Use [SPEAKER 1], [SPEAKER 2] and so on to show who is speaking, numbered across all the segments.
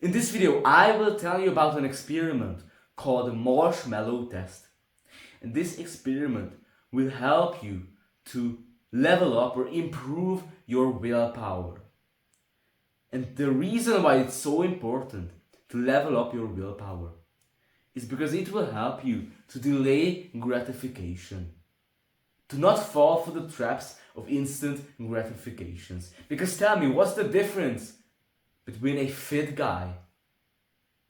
[SPEAKER 1] In this video, I will tell you about an experiment called the Marshmallow Test. And this experiment will help you to level up or improve your willpower. And the reason why it's so important to level up your willpower is because it will help you to delay gratification, to not fall for the traps of instant gratifications. Because tell me, what's the difference between a fit guy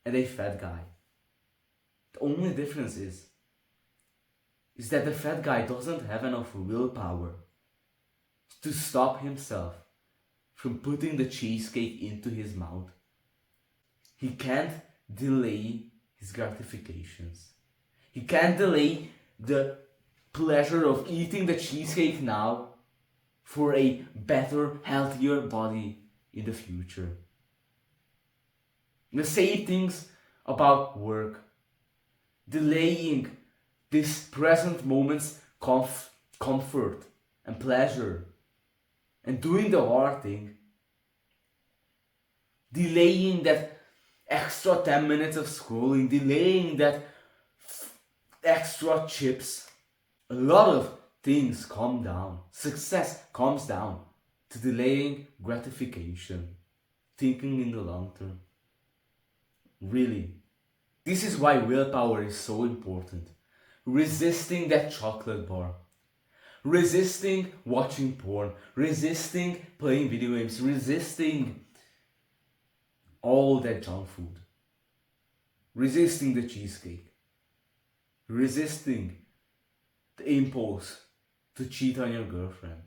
[SPEAKER 1] and a fat guy? The only difference is that the fat guy doesn't have enough willpower to stop himself from putting the cheesecake into his mouth. He can't delay his gratifications. He can't delay the pleasure of eating the cheesecake now for a better, healthier body in the future. The same things about work. Delaying this present moment's comfort and pleasure and doing the hard thing. Delaying that extra 10 minutes of scrolling, delaying that extra chips. A lot of things come down. Success comes down to delaying gratification, thinking in the long term. Really, this is why willpower is so important. Resisting that chocolate bar, resisting watching porn, resisting playing video games, resisting all that junk food, resisting the cheesecake, resisting the impulse to cheat on your girlfriend,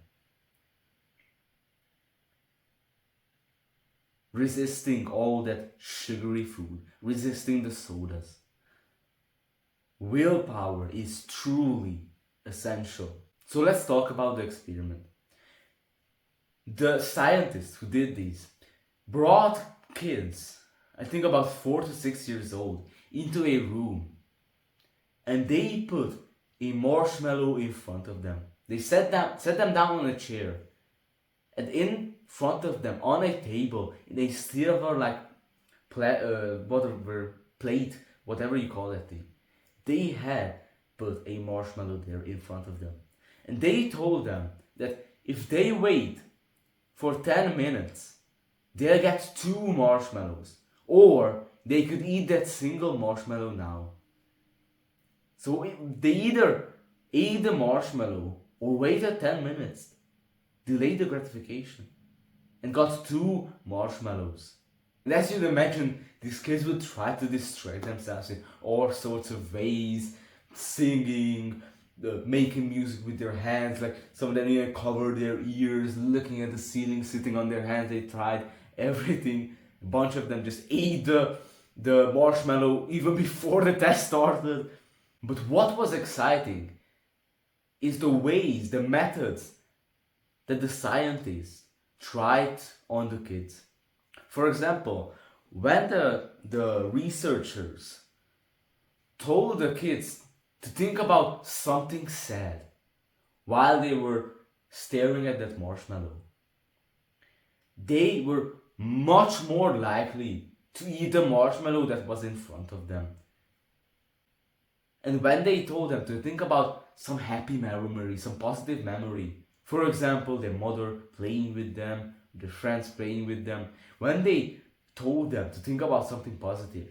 [SPEAKER 1] resisting all that sugary food, resisting the sodas. Willpower is truly essential. So let's talk about the experiment. The scientists who did this brought kids, I think about 4 to 6 years old, into a room, and they put a marshmallow in front of them. They set them down on a chair, and in front of them on a table, in a silver plate, whatever you call that thing, they had put a marshmallow there in front of them. And they told them that if they wait for 10 minutes, they'll get 2 marshmallows, or they could eat that single marshmallow now. So they either ate the marshmallow or waited 10 minutes, delayed the gratification, and got 2 marshmallows. And as you'd imagine, these kids would try to distract themselves in all sorts of ways, singing, making music with their hands, like some of them even covered their ears, looking at the ceiling, sitting on their hands. They tried everything. A bunch of them just ate the marshmallow even before the test started. But what was exciting is the ways, the methods that the scientists tried on the kids. For example, when the researchers told the kids to think about something sad while they were staring at that marshmallow, they were much more likely to eat the marshmallow that was in front of them. And when they told them to think about some happy memory, some positive memory, for example, their mother playing with them, their friends playing with them, when they told them to think about something positive,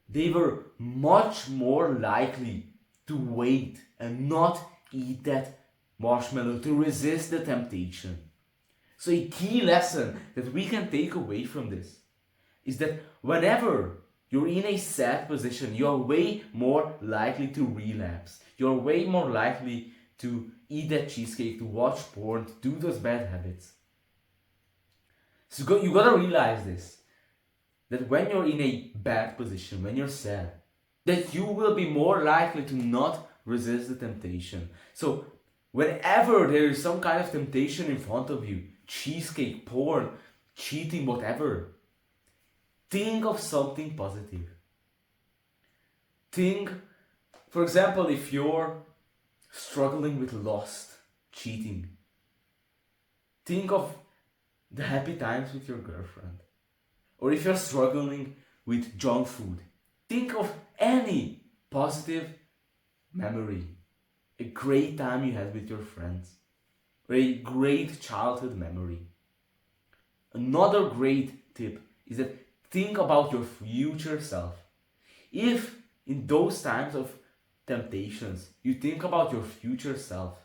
[SPEAKER 1] they were much more likely to wait and not eat that marshmallow, to resist the temptation. So a key lesson that we can take away from this is that whenever you're in a sad position, you're way more likely to relapse. You're way more likely to eat that cheesecake, to watch porn, to do those bad habits. So you gotta realize this, that when you're in a bad position, when you're sad, that you will be more likely to not resist the temptation. So whenever there is some kind of temptation in front of you, cheesecake, porn, cheating, whatever, think of something positive. Think, for example, if you're struggling with lust, cheating, think of the happy times with your girlfriend. or if you're struggling with junk food, think of any positive memory, a great time you had with your friends, or a great childhood memory. Another great tip is that think about your future self. If in those times of temptations you think about your future self,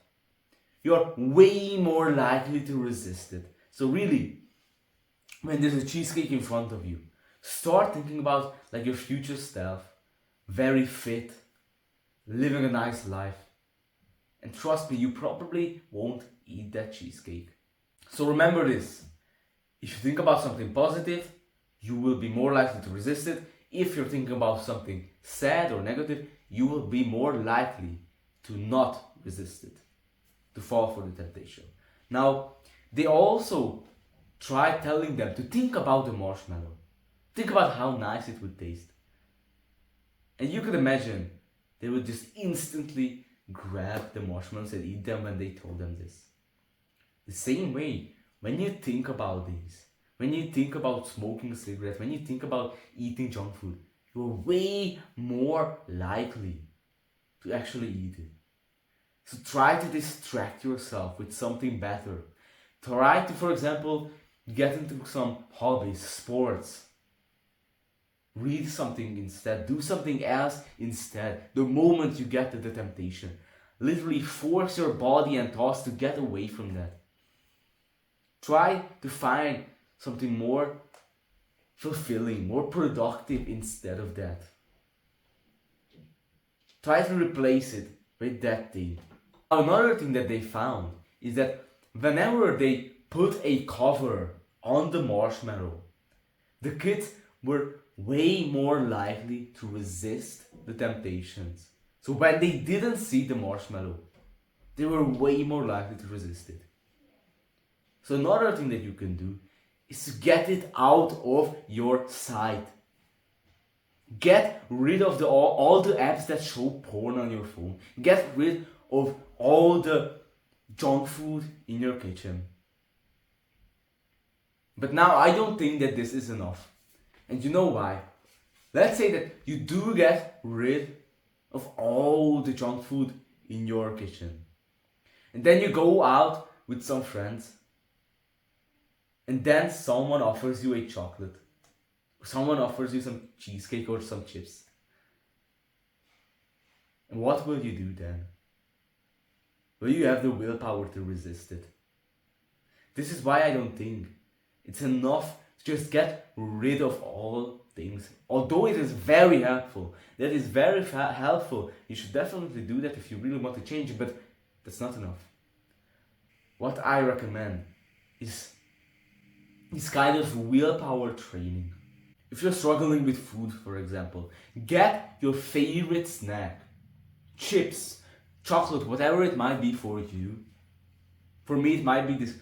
[SPEAKER 1] you're way more likely to resist it. So really, when there's a cheesecake in front of you, start thinking about like your future self, very fit, living a nice life. And trust me, you probably won't eat that cheesecake. So remember this. If you think about something positive, you will be more likely to resist it. If you're thinking about something sad or negative, you will be more likely to not resist it, to fall for the temptation. Now, they also try telling them to think about the marshmallow. Think about how nice it would taste. And you could imagine they would just instantly grab the marshmallows and eat them when they told them this. The same way, when you think about these, when you think about smoking cigarettes, when you think about eating junk food, you're way more likely to actually eat it. So try to distract yourself with something better. Try to, for example, get into some hobbies, sports. Read something instead. Do something else instead. The moment you get to the temptation. Literally force your body and thoughts to get away from that. Try to find something more fulfilling, more productive instead of that. Try to replace it with that thing. Another thing that they found is that whenever they put a cover on the marshmallow, the kids were way more likely to resist the temptations. So when they didn't see the marshmallow, they were way more likely to resist it. So another thing that you can do is to get it out of your sight. Get rid of all the apps that show porn on your phone. Get rid of all the junk food in your kitchen. But now I don't think that this is enough. And you know why? Let's say that you do get rid of all the junk food in your kitchen. And then you go out with some friends. And then someone offers you a chocolate. Someone offers you some cheesecake or some chips. And what will you do then? Will you have the willpower to resist it? This is why I don't think it's enough to just get rid of all things. Although it is very helpful. That is very helpful. You should definitely do that if you really want to change it, but that's not enough. What I recommend is kind of willpower training. If you're struggling with food, for example, get your favorite snack, chips, chocolate, whatever it might be for you. For me, it might be this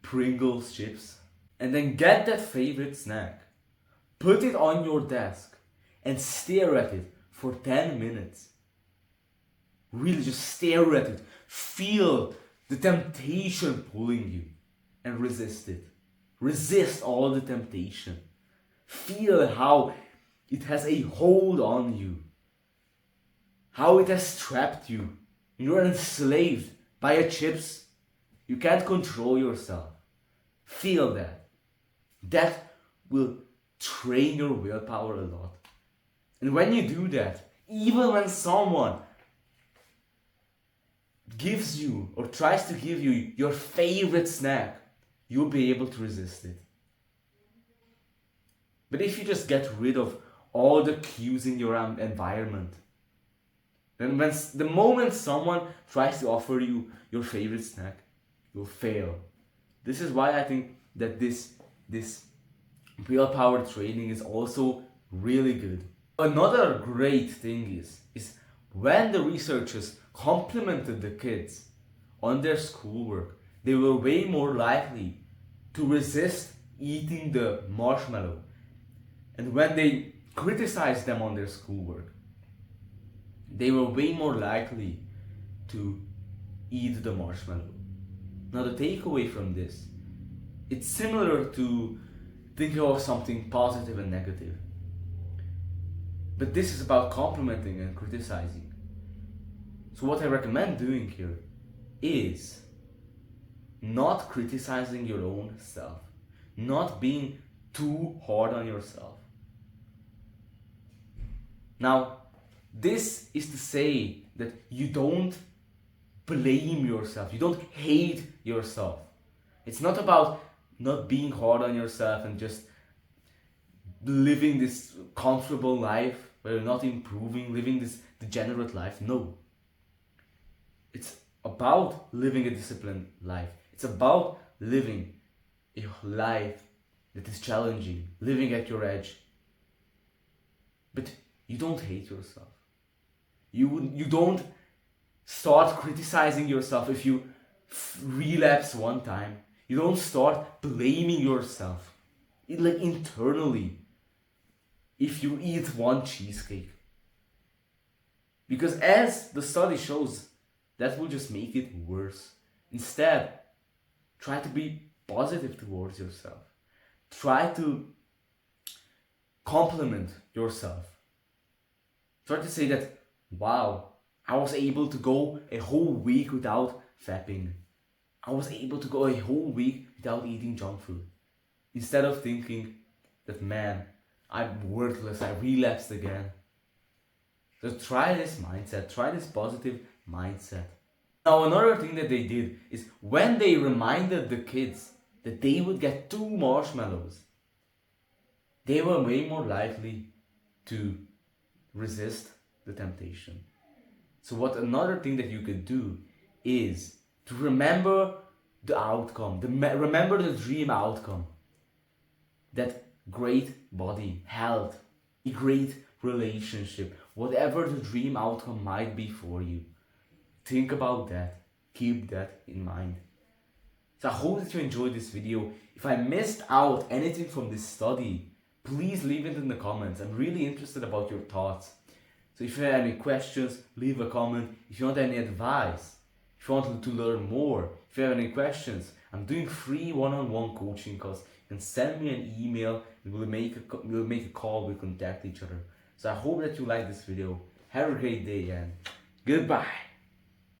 [SPEAKER 1] Pringles chips. And then get that favorite snack, put it on your desk, and stare at it for 10 minutes. Really just stare at it. Feel the temptation pulling you and resist it. Resist all the temptation. Feel how it has a hold on you. How it has trapped you. You're enslaved by your chips. You can't control yourself. Feel that. That will train your willpower a lot. And when you do that, even when someone gives you or tries to give you your favorite snack, you'll be able to resist it. But if you just get rid of all the cues in your environment, then the moment someone tries to offer you your favorite snack, you'll fail. This is why I think that this willpower training is also really good. Another great thing is when the researchers complimented the kids on their schoolwork, they were way more likely to resist eating the marshmallow. And when they criticized them on their schoolwork, they were way more likely to eat the marshmallow. Now the takeaway from this, it's similar to thinking of something positive and negative. But this is about complimenting and criticizing. So what I recommend doing here is not criticizing your own self, not being too hard on yourself. Now, this is to say that you don't blame yourself, you don't hate yourself. It's not about not being hard on yourself and just living this comfortable life where you're not improving, living this degenerate life. No. It's about living a disciplined life. It's about living a life that is challenging, living at your edge. But you don't hate yourself. You don't start criticizing yourself if you relapse one time. You don't start blaming yourself, like internally, if you eat one cheesecake. Because as the study shows, that will just make it worse. Instead, try to be positive towards yourself. Try to compliment yourself. Try to say that, wow, I was able to go a whole week without fapping. I was able to go a whole week without eating junk food. Instead of thinking that, man, I'm worthless, I relapsed again. So try this mindset, try this positive mindset. Now another thing that they did is when they reminded the kids that they would get 2 marshmallows, they were way more likely to resist the temptation. So what another thing that you could do is to remember the outcome, remember the dream outcome. That great body, health, a great relationship, whatever the dream outcome might be for you. Think about that, keep that in mind. So I hope that you enjoyed this video. If I missed out anything from this study, please leave it in the comments. I'm really interested about your thoughts. So if you have any questions, leave a comment. If you want any advice, if you want to learn more, if you have any questions, I'm doing free one-on-one coaching calls. You can send me an email, we'll make a call, we'll contact each other. So I hope that you like this video. Have a great day and goodbye.